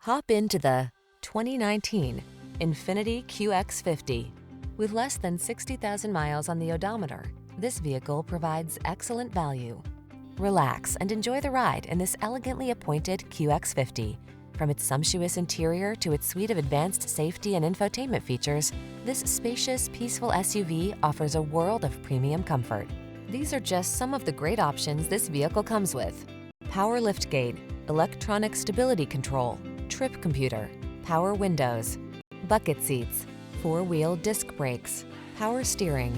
Hop into the 2019 INFINITI QX50. With less than 60,000 miles on the odometer, this vehicle provides excellent value. Relax and enjoy the ride in this elegantly appointed QX50. From its sumptuous interior to its suite of advanced safety and infotainment features, this spacious, peaceful SUV offers a world of premium comfort. These are just some of the great options this vehicle comes with: power liftgate, electronic stability control, trip computer, power windows, bucket seats, four-wheel disc brakes, power steering.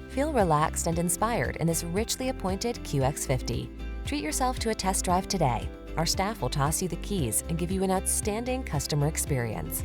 Feel relaxed and inspired in this richly appointed QX50. Treat yourself to a test drive today. Our staff will toss you the keys and give you an outstanding customer experience.